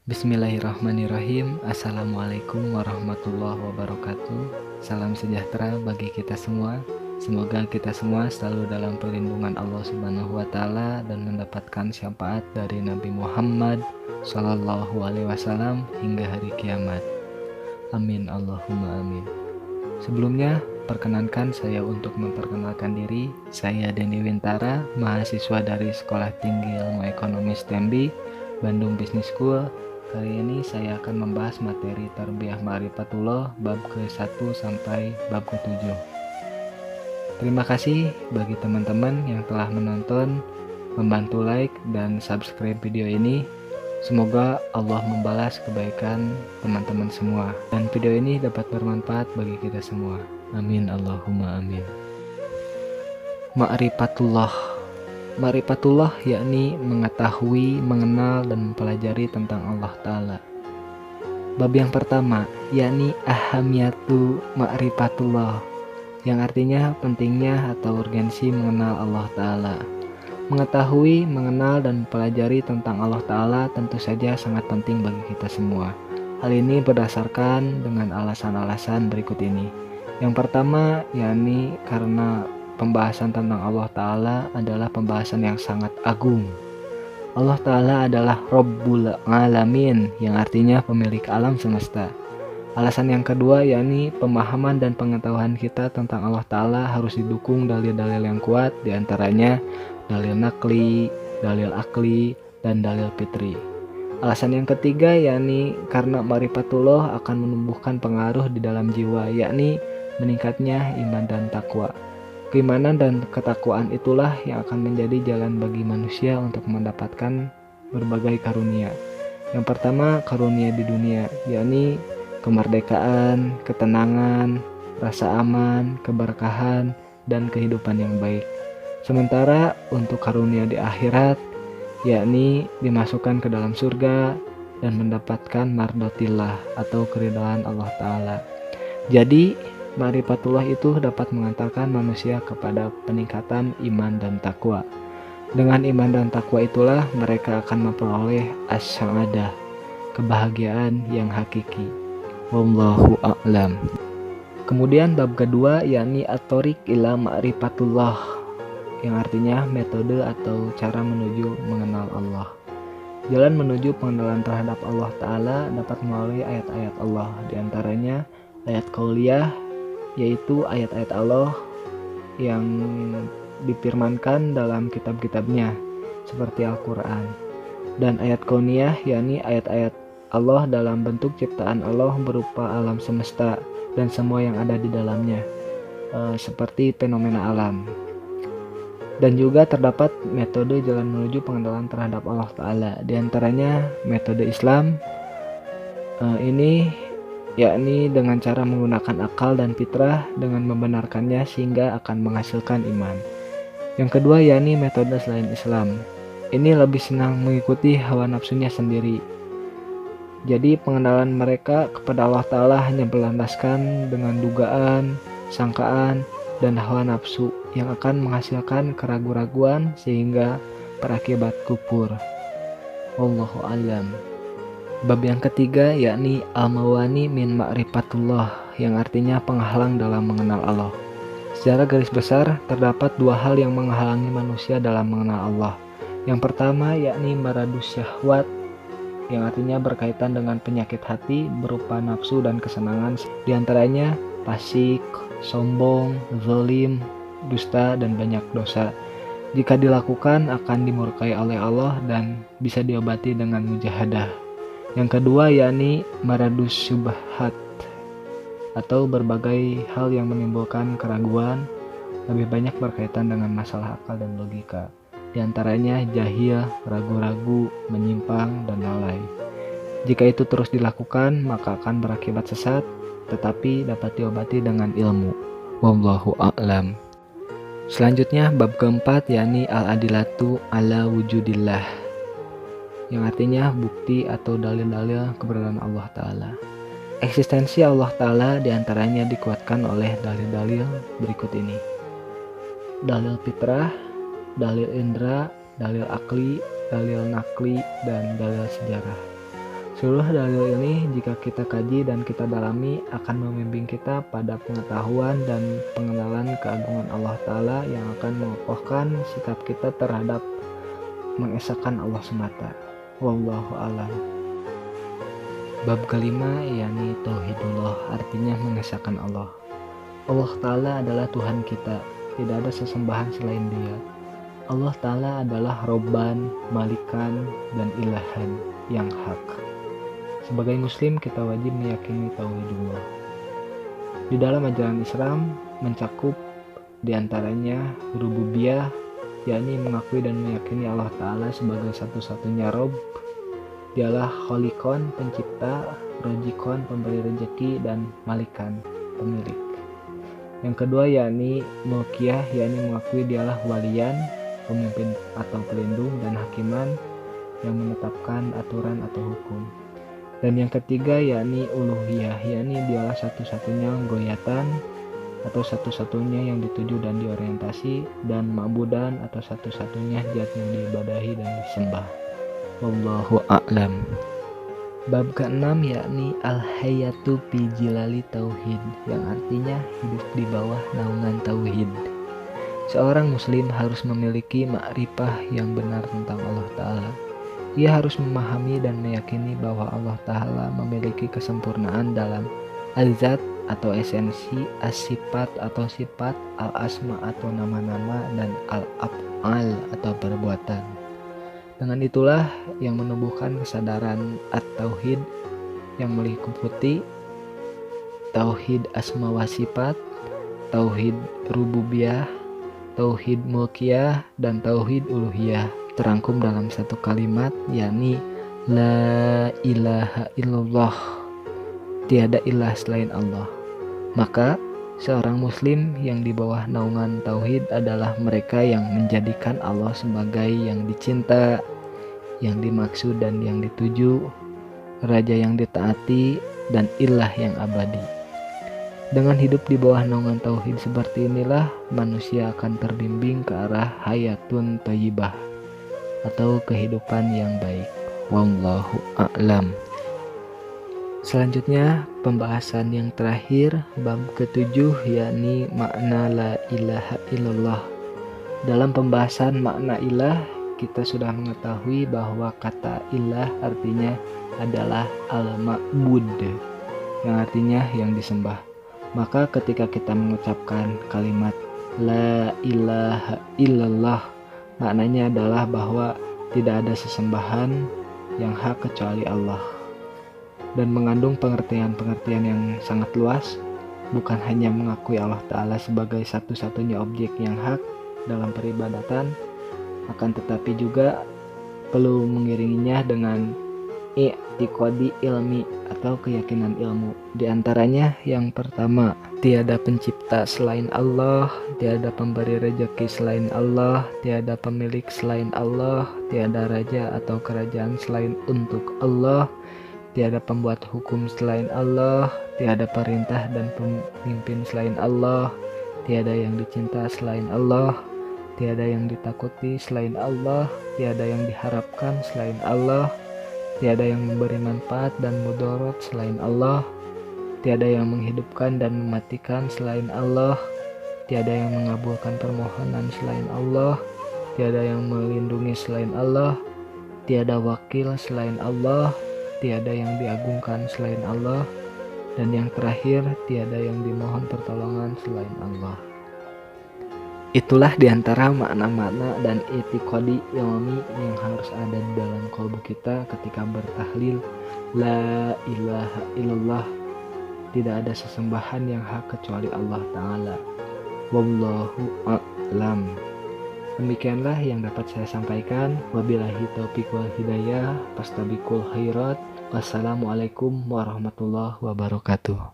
Bismillahirrahmanirrahim. Assalamualaikum warahmatullahi wabarakatuh. Salam sejahtera bagi kita semua. Semoga kita semua selalu dalam perlindungan Allah Subhanahu wa taala dan mendapatkan syafaat dari Nabi Muhammad sallallahu alaihi wasallam hingga hari kiamat. Amin Allahumma amin. Sebelumnya, perkenankan saya untuk memperkenalkan diri. Saya Denny Wintara, mahasiswa dari Sekolah Tinggi Ilmu Ekonomi STEMBI, Bandung Business School. Kali ini saya akan membahas materi Tarbiyah Ma'rifatullah bab ke-1 sampai bab ke-7. Terima kasih bagi teman-teman yang telah menonton, membantu like dan subscribe video ini. Semoga Allah membalas kebaikan teman-teman semua dan video ini dapat bermanfaat bagi kita semua. Amin Allahumma amin. Ma'rifatullah. Ma'rifatullah yakni mengetahui, mengenal, dan mempelajari tentang Allah Ta'ala. Bab yang pertama yakni ahamiyatu ma'rifatullah, yang artinya pentingnya atau urgensi mengenal Allah Ta'ala. Mengetahui, mengenal, dan mempelajari tentang Allah Ta'ala tentu saja sangat penting bagi kita semua. Hal ini berdasarkan dengan alasan-alasan berikut ini. Yang pertama yakni karena pembahasan tentang Allah Ta'ala adalah pembahasan yang sangat agung. Allah Ta'ala adalah Rabbul Alamin, yang artinya pemilik alam semesta. Alasan yang kedua yakni pemahaman dan pengetahuan kita tentang Allah Ta'ala harus didukung dalil-dalil yang kuat, diantaranya dalil nakli, dalil akli, dan dalil fitri. Alasan yang ketiga yakni karena ma'rifatullah akan menumbuhkan pengaruh di dalam jiwa, yakni meningkatnya iman dan takwa. Keimanan dan ketakwaan itulah yang akan menjadi jalan bagi manusia untuk mendapatkan berbagai karunia. Yang pertama, karunia di dunia, yakni kemerdekaan, ketenangan, rasa aman, keberkahan, dan kehidupan yang baik. Sementara untuk karunia di akhirat, yakni dimasukkan ke dalam surga dan mendapatkan mardotillah atau keridhaan Allah Ta'ala. Jadi, Ma'rifatullah itu dapat mengantarkan manusia kepada peningkatan iman dan takwa. Dengan iman dan takwa itulah mereka akan memperoleh as-sa'adah, kebahagiaan yang hakiki. Wallahu a'lam. Kemudian bab kedua yakni at-thoriq ila ma'rifatullah, yang artinya metode atau cara menuju mengenal Allah. Jalan menuju pengenalan terhadap Allah Ta'ala dapat melalui ayat-ayat Allah, diantaranya ayat qauliyah, yaitu ayat-ayat Allah yang difirmankan dalam kitab-kitabnya seperti Al-Quran, dan ayat kauniyah yakni ayat-ayat Allah dalam bentuk ciptaan Allah berupa alam semesta dan semua yang ada di dalamnya, seperti fenomena alam. Dan juga terdapat metode jalan menuju pengenalan terhadap Allah Ta'ala, diantaranya metode Islam, ini yakni dengan cara menggunakan akal dan fitrah dengan membenarkannya sehingga akan menghasilkan iman. Yang kedua yakni metode selain Islam. Ini lebih senang mengikuti hawa nafsunya sendiri. Jadi pengenalan mereka kepada Allah Ta'ala hanya berlandaskan dengan dugaan, sangkaan, dan hawa nafsu yang akan menghasilkan keraguan-raguan sehingga berakibat kufur. Wallahu a'lam. Bab yang ketiga yakni al-mawani min ma'rifatullah, yang artinya penghalang dalam mengenal Allah. Secara garis besar terdapat dua hal yang menghalangi manusia dalam mengenal Allah. Yang pertama yakni maradus syahwat, yang artinya berkaitan dengan penyakit hati berupa nafsu dan kesenangan, diantaranya fasik, sombong, zalim, dusta, dan banyak dosa. Jika dilakukan akan dimurkai oleh Allah dan bisa diobati dengan mujahadah. Yang kedua yakni maradus syubhat, atau berbagai hal yang menimbulkan keraguan, lebih banyak berkaitan dengan masalah akal dan logika, diantaranya jahil, ragu-ragu, menyimpang, dan lalai. Jika itu terus dilakukan maka akan berakibat sesat, tetapi dapat diobati dengan ilmu. Wallahu a'lam. Selanjutnya bab keempat yakni al-adilatu ala wujudillah, yang artinya bukti atau dalil-dalil keberadaan Allah Ta'ala. Eksistensi Allah Ta'ala diantaranya dikuatkan oleh dalil-dalil berikut ini. Dalil fitrah, dalil indra, dalil akli, dalil nakli, dan dalil sejarah. Seluruh dalil ini jika kita kaji dan kita dalami akan membimbing kita pada pengetahuan dan pengenalan keagungan Allah Ta'ala yang akan mengokohkan sikap kita terhadap mengesahkan Allah semata. Wallahu a'lam. Bab kelima yakni tauhidullah, artinya mengesahkan Allah. Allah Ta'ala adalah Tuhan kita, tidak ada sesembahan selain Dia. Allah Ta'ala adalah Robban, Malikan, dan Ilahan yang hak. Sebagai muslim kita wajib meyakini tauhidullah. Di dalam ajaran Islam mencakup diantaranya rububiyah, yakni mengakui dan meyakini Allah Ta'ala sebagai satu-satunya Rob. Dialah Kholikon, pencipta, Rojikon, pemberi rezeki, dan Malikan, pemilik. Yang kedua yakni Mulkiyah, yakni mengakui dialah Waliyan, pemimpin atau pelindung, dan Hakiman yang menetapkan aturan atau hukum. Dan yang ketiga yakni Uluhiyah, yakni dialah satu-satunya goyatan atau satu-satunya yang dituju dan diorientasi, dan Ma'budan atau satu-satunya zat yang diibadahi dan disembah. Wallahu a'lam. Bab ke-6 yakni Al-Hayatu fi Jilali Tauhid, yang artinya hidup di bawah naungan tauhid. Seorang muslim harus memiliki makrifah yang benar tentang Allah Ta'ala. Ia harus memahami dan meyakini bahwa Allah Ta'ala memiliki kesempurnaan dalam al-zat atau esensi, as-sifat atau sifat, al-asma atau nama-nama, dan al-af'al atau perbuatan. Dengan itulah yang menumbuhkan kesadaran at-tauhid yang meliputi tauhid asma wa sifat, tauhid rububiyah, tauhid mulkiyah, dan tauhid uluhiyah, terangkum dalam satu kalimat yakni La ilaha illallah, tiada ilah selain Allah. Maka seorang muslim yang di bawah naungan tauhid adalah mereka yang menjadikan Allah sebagai yang dicinta, yang dimaksud dan yang dituju, raja yang ditaati, dan ilah yang abadi. Dengan hidup di bawah naungan tauhid seperti inilah manusia akan terbimbing ke arah hayatun thayyibah atau kehidupan yang baik. Wallahu a'lam. Selanjutnya pembahasan yang terakhir, bab ke-7 yakni makna la ilaha illallah. Dalam pembahasan makna ilah, kita sudah mengetahui bahwa kata ilah artinya adalah al-ma'bud, yang artinya yang disembah. Maka ketika kita mengucapkan kalimat la ilaha illallah, maknanya adalah bahwa tidak ada sesembahan yang hak kecuali Allah, dan mengandung pengertian-pengertian yang sangat luas, bukan hanya mengakui Allah Ta'ala sebagai satu-satunya objek yang hak dalam peribadatan, akan tetapi juga perlu mengiringinya dengan i'tiqadi ilmi atau keyakinan ilmu. Di antaranya yang pertama, tiada pencipta selain Allah, tiada pemberi rezeki selain Allah, tiada pemilik selain Allah, tiada raja atau kerajaan selain untuk Allah, tiada pembuat hukum selain Allah, tiada perintah dan pemimpin selain Allah, tiada yang dicinta selain Allah, tiada yang ditakuti selain Allah, tiada yang diharapkan selain Allah, tiada yang memberi manfaat dan mudarat selain Allah, tiada yang menghidupkan dan mematikan selain Allah, tiada yang mengabulkan permohonan selain Allah, tiada yang melindungi selain Allah, tiada wakil selain Allah, tiada yang diagungkan selain Allah, dan yang terakhir tiada yang dimohon pertolongan selain Allah. Itulah diantara makna-makna dan i'tiqadi ilmi yang harus ada di dalam kalbu kita ketika bertahlil la ilaha illallah, tidak ada sesembahan yang hak kecuali Allah Ta'ala. Wallahu a'lam. Demikianlah yang dapat saya sampaikan. Wabillahi taufiq wal hidayah. Fastabiqul khairat. Wassalamualaikum warahmatullahi wabarakatuh.